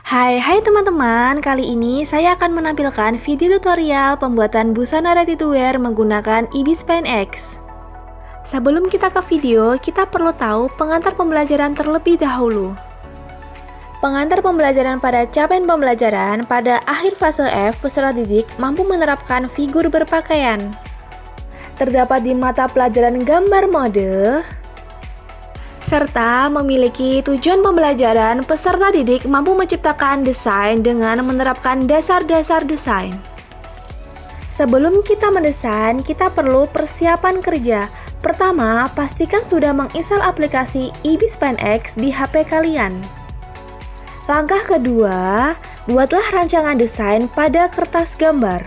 Hai teman-teman, kali ini saya akan menampilkan video tutorial pembuatan busana ready to wear menggunakan Ibispen X. Sebelum kita ke video, kita perlu tahu pengantar pembelajaran terlebih dahulu. Pengantar pembelajaran pada capaian pembelajaran pada akhir fase F, peserta didik mampu menerapkan figur berpakaian. Terdapat di mata pelajaran gambar mode, serta memiliki tujuan pembelajaran, peserta didik mampu menciptakan desain dengan menerapkan dasar-dasar desain. Sebelum kita mendesain, kita perlu persiapan kerja. Pertama, pastikan sudah menginstal aplikasi Ibispen X di HP kalian. Langkah kedua, buatlah rancangan desain pada kertas gambar.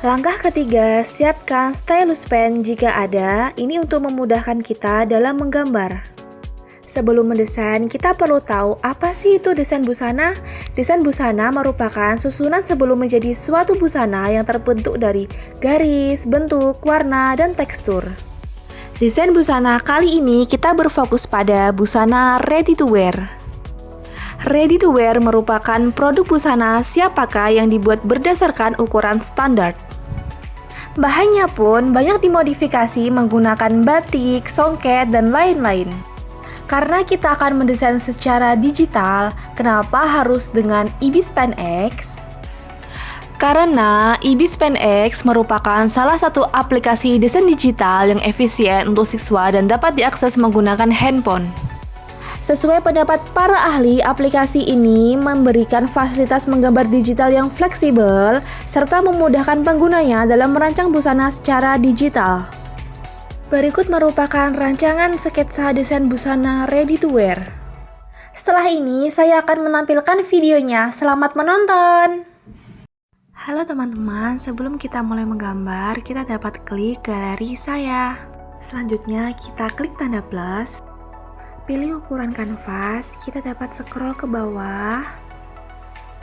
Langkah ketiga, siapkan stylus pen jika ada, ini untuk memudahkan kita dalam menggambar. Sebelum mendesain, kita perlu tahu apa sih itu desain busana? Desain busana merupakan susunan sebelum menjadi suatu busana yang terbentuk dari garis, bentuk, warna, dan tekstur. Desain busana kali ini kita berfokus pada busana ready to wear. Ready to wear merupakan produk busana siap pakai yang dibuat berdasarkan ukuran standar. Bahannya pun banyak dimodifikasi menggunakan batik, songket, dan lain-lain. Karena kita akan mendesain secara digital, kenapa harus dengan Ibispen X? Karena Ibispen X merupakan salah satu aplikasi desain digital yang efisien untuk siswa dan dapat diakses menggunakan handphone. Sesuai pendapat para ahli, aplikasi ini memberikan fasilitas menggambar digital yang fleksibel serta memudahkan penggunanya dalam merancang busana secara digital. Berikut merupakan rancangan sketsa desain busana ready to wear. Setelah ini, saya akan menampilkan videonya. Selamat menonton! Halo teman-teman, sebelum kita mulai menggambar, kita dapat klik galeri saya. Selanjutnya, kita klik tanda plus. Pilih ukuran kanvas, kita dapat scroll ke bawah,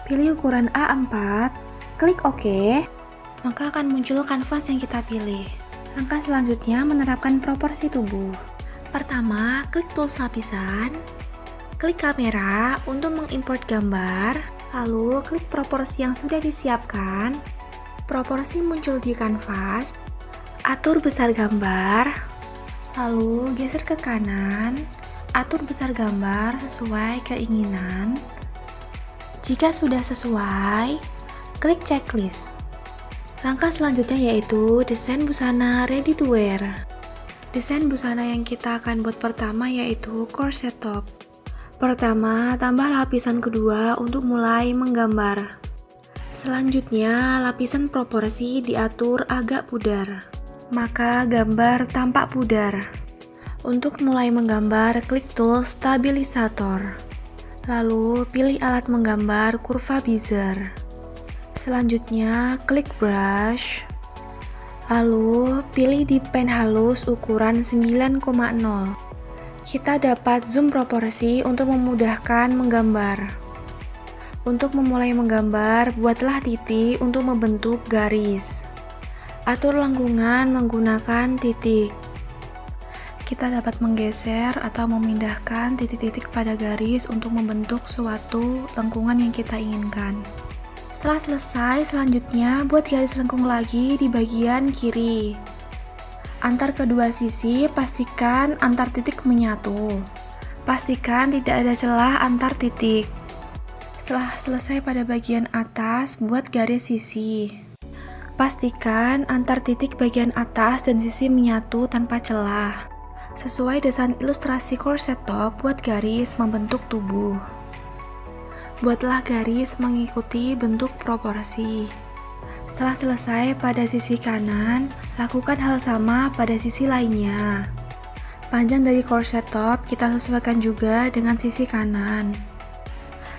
pilih ukuran A4, klik OK, maka akan muncul kanvas yang kita pilih. Langkah selanjutnya menerapkan proporsi tubuh. Pertama, klik tools lapisan, klik kamera untuk mengimport gambar, lalu klik proporsi yang sudah disiapkan, proporsi muncul di kanvas, atur besar gambar, lalu geser ke kanan, atur besar gambar sesuai keinginan. Jika sudah sesuai, klik checklist. Langkah selanjutnya yaitu desain busana ready to wear. Desain busana yang kita akan buat pertama yaitu corset top. Pertama, tambah lapisan kedua untuk mulai menggambar. Selanjutnya, lapisan proporsi diatur agak pudar, maka gambar tampak pudar. Untuk mulai menggambar, klik tool stabilisator. Lalu, pilih alat menggambar kurva bezier. Selanjutnya, klik brush. Lalu, pilih di pen halus ukuran 9,0. Kita dapat zoom proporsi untuk memudahkan menggambar. Untuk memulai menggambar, buatlah titik untuk membentuk garis. Atur lengkungan menggunakan titik. Kita dapat menggeser atau memindahkan titik-titik pada garis untuk membentuk suatu lengkungan yang kita inginkan. Setelah selesai, selanjutnya buat garis lengkung lagi di bagian kiri. Antar kedua sisi, pastikan antar titik menyatu. Pastikan tidak ada celah antar titik. Setelah selesai pada bagian atas, buat garis sisi. Pastikan antar titik bagian atas dan sisi menyatu tanpa celah. Sesuai desain ilustrasi corset top, buat garis membentuk tubuh. Buatlah garis mengikuti bentuk proporsi. Setelah selesai pada sisi kanan, lakukan hal sama pada sisi lainnya. Panjang dari corset top kita sesuaikan juga dengan sisi kanan.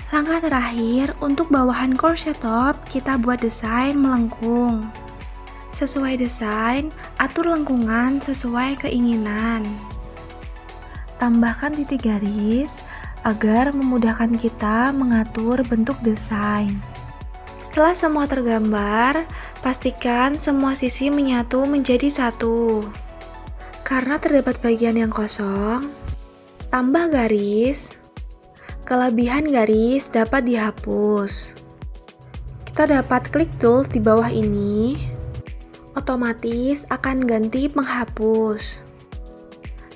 Langkah terakhir, untuk bawahan corset top, kita buat desain melengkung. Sesuai desain, atur lengkungan sesuai keinginan. Tambahkan titik garis agar memudahkan kita mengatur bentuk desain. Setelah semua tergambar, pastikan semua sisi menyatu menjadi satu. Karena terdapat bagian yang kosong, tambah garis, Kelebihan garis dapat dihapus. Kita dapat klik tools di bawah ini, otomatis akan ganti penghapus.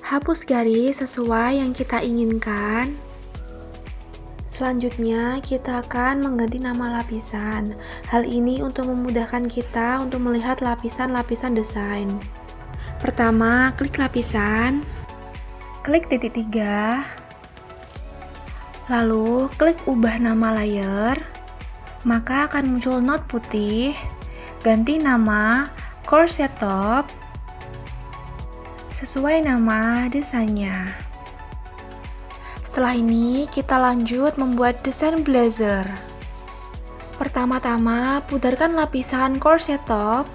Hapus garis sesuai yang kita inginkan. Selanjutnya, kita akan mengganti nama lapisan. Hal ini untuk memudahkan kita untuk melihat lapisan-lapisan desain. Pertama, klik lapisan, klik titik 3, lalu klik ubah nama layer, maka akan muncul not putih, ganti nama corset top, sesuai nama desainnya. Setelah ini, kita lanjut membuat desain blazer. Pertama-tama, putarkan lapisan corset top,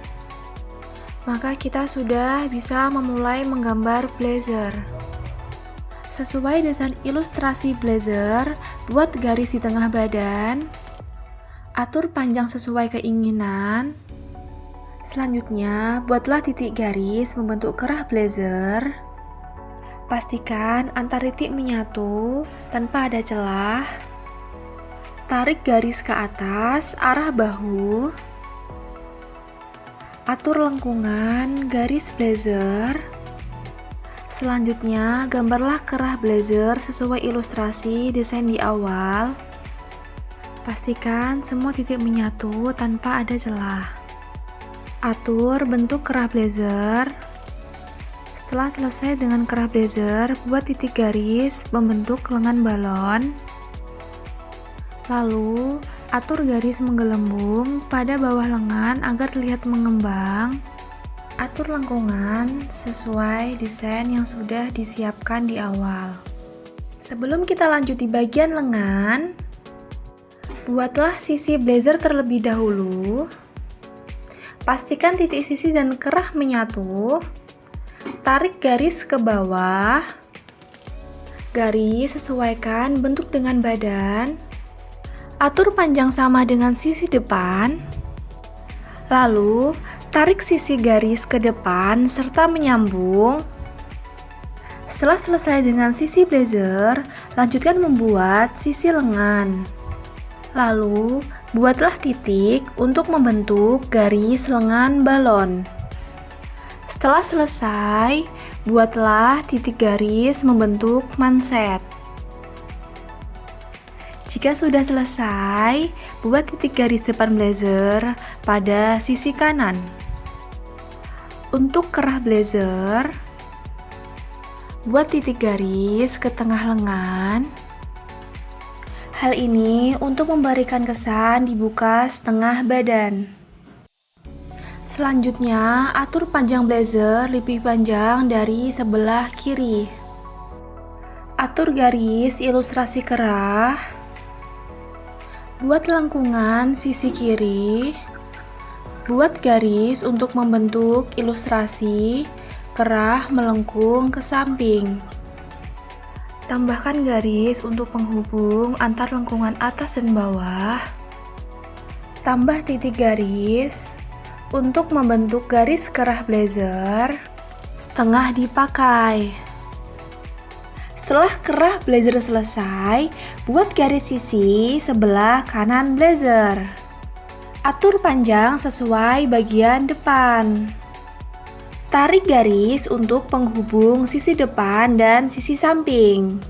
maka kita sudah bisa memulai menggambar blazer. Sesuai desain ilustrasi blazer, buat garis di tengah badan, atur panjang sesuai keinginan. Selanjutnya, buatlah titik garis membentuk kerah blazer. Pastikan antar titik menyatu tanpa ada celah. Tarik garis ke atas arah bahu. Atur lengkungan garis blazer. Selanjutnya, gambarlah kerah blazer sesuai ilustrasi desain di awal. Pastikan semua titik menyatu tanpa ada celah. Atur bentuk kerah blazer. Setelah selesai dengan kerah blazer, buat titik garis membentuk lengan balon. Lalu, atur garis menggelembung pada bawah lengan agar terlihat mengembang. Atur lengkungan sesuai desain yang sudah disiapkan di awal. Sebelum kita lanjut di bagian lengan, buatlah sisi blazer terlebih dahulu. Pastikan titik sisi dan kerah menyatu. Tarik garis ke bawah. Garis sesuaikan bentuk dengan badan. Atur panjang sama dengan sisi depan. Lalu, tarik sisi garis ke depan serta menyambung. Setelah selesai dengan sisi blazer, lanjutkan membuat sisi lengan. Lalu, buatlah titik untuk membentuk garis lengan balon. Setelah selesai, buatlah titik garis membentuk manset. Jika sudah selesai, buat titik garis depan blazer pada sisi kanan. Untuk kerah blazer, buat titik garis ke tengah lengan. Hal ini untuk memberikan kesan dibuka setengah badan. Selanjutnya, atur panjang blazer lebih panjang dari sebelah kiri. Atur garis ilustrasi kerah. Buat lengkungan sisi kiri. Buat garis untuk membentuk ilustrasi kerah melengkung ke samping. Tambahkan garis untuk penghubung antar lengkungan atas dan bawah. Tambah titik garis untuk membentuk garis kerah blazer setengah dipakai. Setelah kerah blazer selesai, buat garis sisi sebelah kanan blazer. Atur panjang sesuai bagian depan. Tarik garis untuk penghubung sisi depan dan sisi samping.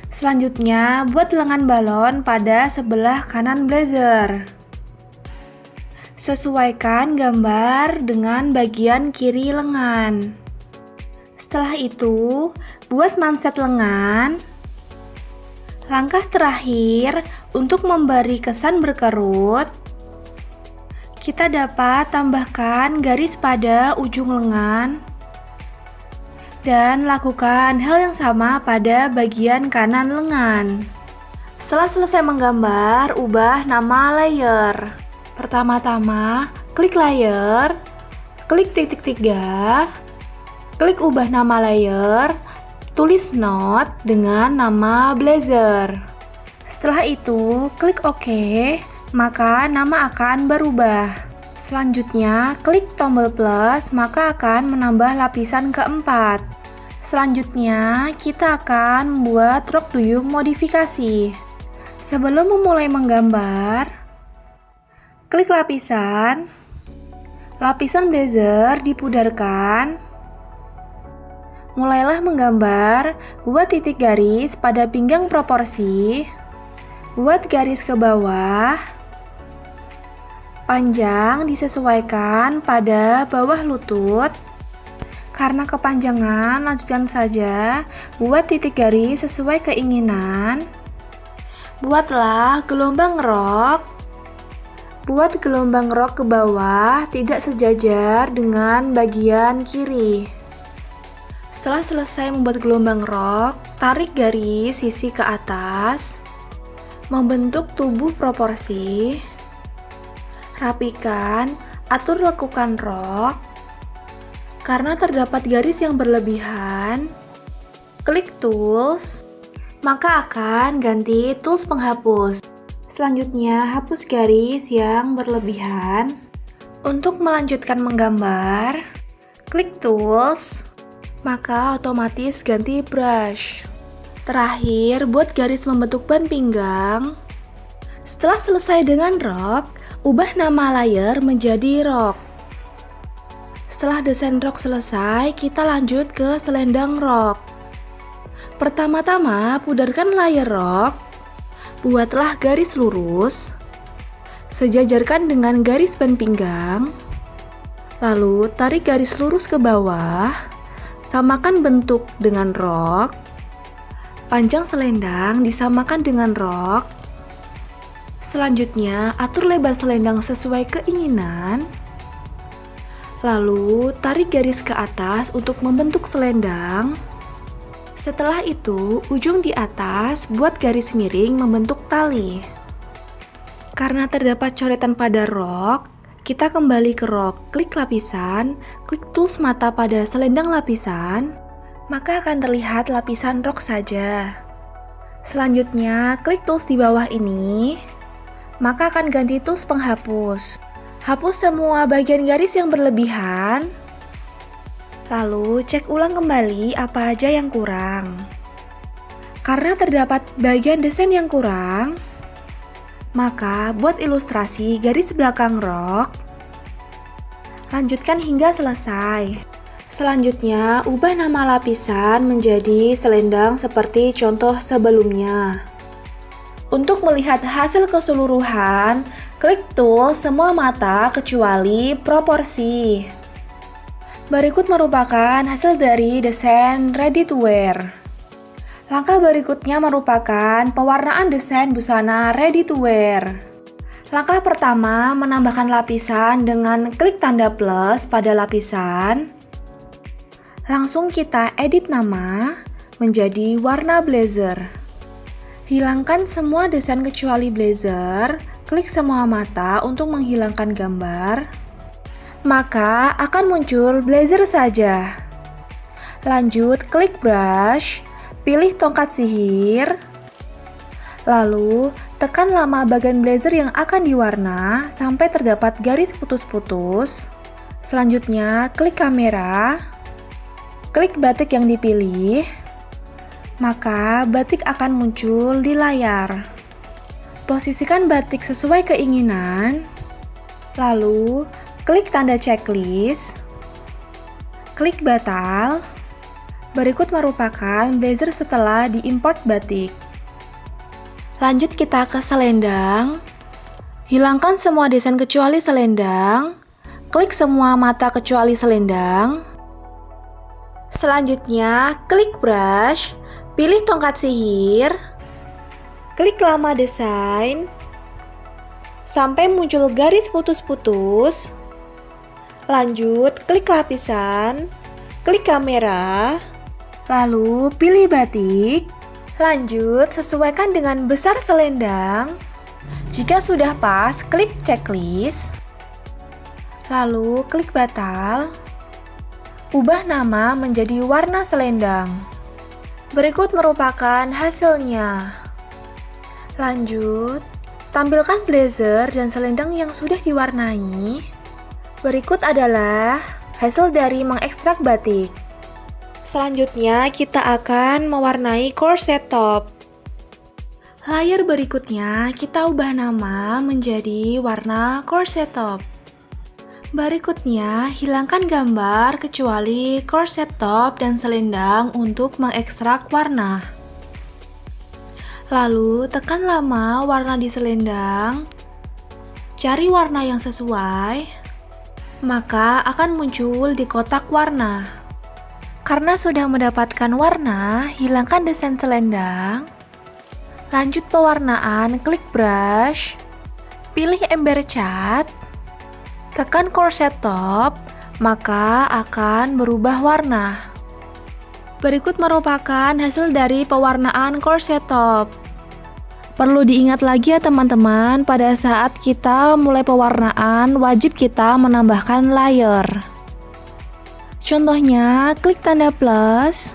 Selanjutnya, buat lengan balon pada sebelah kanan blazer. Sesuaikan gambar dengan bagian kiri lengan. Setelah itu, buat manset lengan. Langkah terakhir untuk memberi kesan berkerut, kita dapat tambahkan garis pada ujung lengan dan lakukan hal yang sama pada bagian kanan lengan. Setelah selesai menggambar, ubah nama layer. Pertama-tama, klik layer, klik titik 3, klik ubah nama layer, tulis note dengan nama blazer. Setelah itu, klik OK, maka nama akan berubah. Selanjutnya, klik tombol plus, maka akan menambah lapisan keempat. Selanjutnya, kita akan membuat rok duyung modifikasi. Sebelum memulai menggambar, klik lapisan blazer dipudarkan. Mulailah menggambar, buat titik garis pada pinggang proporsi, buat garis ke bawah, panjang disesuaikan pada bawah lutut. Karena kepanjangan, lanjutkan saja buat titik garis sesuai keinginan. Buatlah gelombang rok. Buat gelombang rok ke bawah tidak sejajar dengan bagian kiri. Setelah selesai membuat gelombang rok, tarik garis sisi ke atas, membentuk tubuh proporsi. Rapikan, atur lekukan rok. Karena terdapat garis yang berlebihan, klik tools, maka akan ganti tools penghapus. Selanjutnya, hapus garis yang berlebihan. Untuk melanjutkan menggambar, klik tools, maka otomatis ganti brush. Terakhir, buat garis membentuk ban pinggang. Setelah selesai dengan rok, ubah nama layer menjadi rok. Setelah desain rok selesai, kita lanjut ke selendang rok. Pertama-tama, pudarkan layer rok. Buatlah garis lurus, sejajarkan dengan garis ban pinggang. Lalu, tarik garis lurus ke bawah, samakan bentuk dengan rok. Panjang selendang disamakan dengan rok. Selanjutnya, atur lebar selendang sesuai keinginan. Lalu, tarik garis ke atas untuk membentuk selendang. Setelah itu, ujung di atas buat garis miring membentuk tali. Karena terdapat coretan pada rok, kita kembali ke rok, klik lapisan, klik tools mata pada selendang lapisan, maka akan terlihat lapisan rok saja. Selanjutnya, klik tools di bawah ini, maka akan ganti tools penghapus. Hapus semua bagian garis yang berlebihan. Lalu cek ulang kembali apa aja yang kurang. Karena terdapat bagian desain yang kurang, maka buat ilustrasi garis belakang rok. Lanjutkan hingga selesai. Selanjutnya, ubah nama lapisan menjadi selendang seperti contoh sebelumnya. Untuk melihat hasil keseluruhan, klik tool semua mata kecuali proporsi. Berikut merupakan hasil dari desain ready to wear. Langkah berikutnya merupakan pewarnaan desain busana ready to wear. Langkah pertama, menambahkan lapisan dengan klik tanda plus pada lapisan. Langsung kita edit nama menjadi warna blazer. Hilangkan semua desain kecuali blazer, klik semua mata untuk menghilangkan gambar. Maka akan muncul blazer saja. Lanjut, klik brush, pilih tongkat sihir. Lalu, tekan lama bagian blazer yang akan diwarna sampai terdapat garis putus-putus. Selanjutnya, klik kamera. Klik batik yang dipilih. Maka batik akan muncul di layar. Posisikan batik sesuai keinginan. Lalu, klik tanda checklist. Klik batal. Berikut merupakan blazer setelah diimport batik. Lanjut kita ke selendang. Hilangkan semua desain kecuali selendang. Klik semua mata kecuali selendang. Selanjutnya, klik brush. Pilih tongkat sihir, klik lama desain, sampai muncul garis putus-putus. Lanjut, klik lapisan, klik kamera, lalu pilih batik. Lanjut, sesuaikan dengan besar selendang. Jika sudah pas, klik checklist, lalu klik batal. Ubah nama menjadi warna selendang. Berikut merupakan hasilnya. Lanjut, tampilkan blazer dan selendang yang sudah diwarnai. Berikut adalah hasil dari mengekstrak batik. Selanjutnya kita akan mewarnai corset top. Layer berikutnya kita ubah nama menjadi warna corset top. Berikutnya hilangkan gambar kecuali corset top dan selendang untuk mengekstrak warna. Lalu tekan lama warna di selendang. Cari warna yang sesuai, maka akan muncul di kotak warna. Karena sudah mendapatkan warna, hilangkan desain selendang. Lanjut pewarnaan, klik brush, pilih ember cat, tekan corset top, maka akan berubah warna. Berikut merupakan hasil dari pewarnaan corset top. Perlu diingat lagi ya teman-teman, pada saat kita mulai pewarnaan, wajib kita menambahkan layer. Contohnya, klik tanda plus,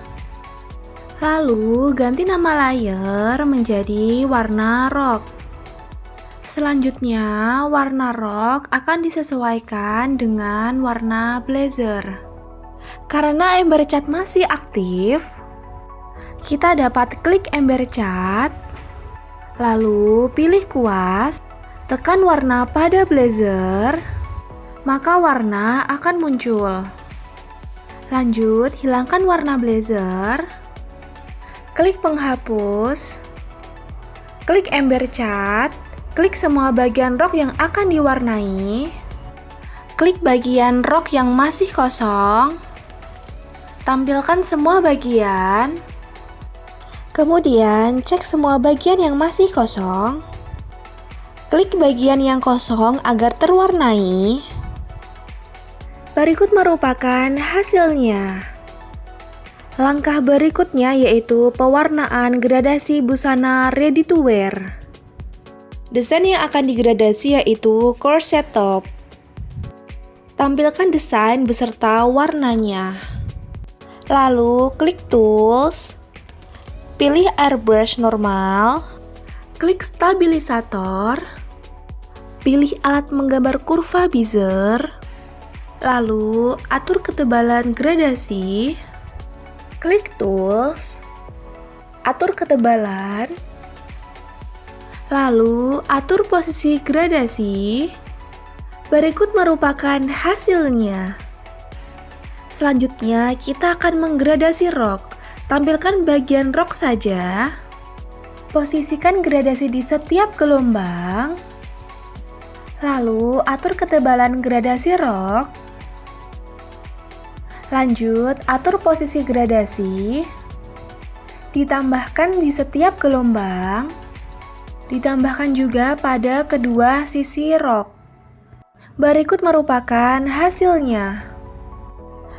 lalu ganti nama layer menjadi warna rok. Selanjutnya, warna rok akan disesuaikan dengan warna blazer. Karena ember cat masih aktif, kita dapat klik ember cat, lalu pilih kuas, tekan warna pada blazer, maka warna akan muncul. Lanjut, hilangkan warna blazer, klik penghapus, klik ember cat, klik semua bagian rok yang akan diwarnai, klik bagian rok yang masih kosong, tampilkan semua bagian. Kemudian, cek semua bagian yang masih kosong. Klik bagian yang kosong agar terwarnai. Berikut merupakan hasilnya. Langkah berikutnya yaitu pewarnaan gradasi busana ready to wear. Desain yang akan digradasi yaitu corset top. Tampilkan desain beserta warnanya. Lalu, klik tools. Pilih airbrush normal, klik stabilisator, pilih alat menggambar kurva bezier, lalu atur ketebalan gradasi, klik tools, atur ketebalan, lalu atur posisi gradasi. Berikut merupakan hasilnya. Selanjutnya kita akan menggradasi rok. Tampilkan bagian rok saja, posisikan gradasi di setiap gelombang, lalu atur ketebalan gradasi rok, lanjut atur posisi gradasi, ditambahkan di setiap gelombang, ditambahkan juga pada kedua sisi rok. Berikut merupakan hasilnya.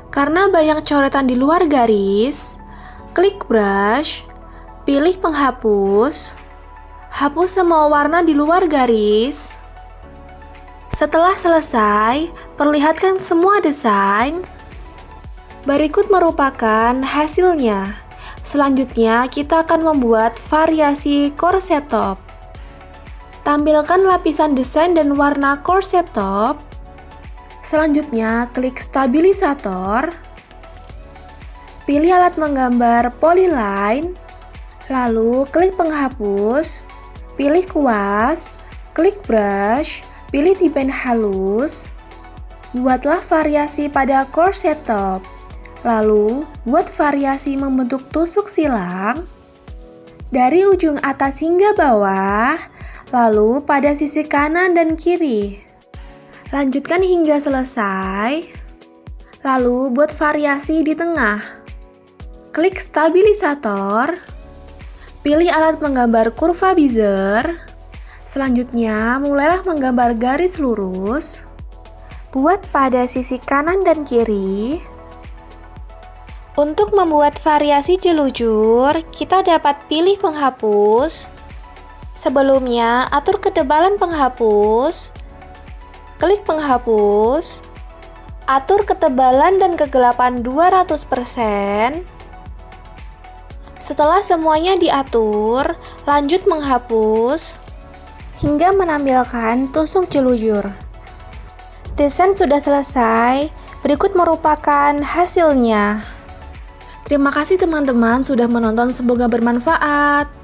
Karena banyak coretan di luar garis, klik brush, pilih penghapus, hapus semua warna di luar garis. Setelah selesai, perlihatkan semua desain. Berikut merupakan hasilnya. Selanjutnya, kita akan membuat variasi corset top. Tampilkan lapisan desain dan warna corset top. Selanjutnya, klik stabilisator. Pilih alat menggambar polyline, lalu klik penghapus, pilih kuas, klik brush, pilih tipen halus. Buatlah variasi pada corset top, lalu buat variasi membentuk tusuk silang dari ujung atas hingga bawah, lalu pada sisi kanan dan kiri. Lanjutkan hingga selesai, lalu buat variasi di tengah. Klik stabilisator, pilih alat menggambar kurva bezier. Selanjutnya, mulailah menggambar garis lurus. Buat pada sisi kanan dan kiri. Untuk membuat variasi jelujur, kita dapat pilih penghapus. Sebelumnya, atur ketebalan penghapus. Klik penghapus. Atur ketebalan dan kegelapan 200%. Setelah semuanya diatur, lanjut menghapus hingga menampilkan tusuk jelujur. Desain sudah selesai, berikut merupakan hasilnya. Terima kasih teman-teman sudah menonton, semoga bermanfaat.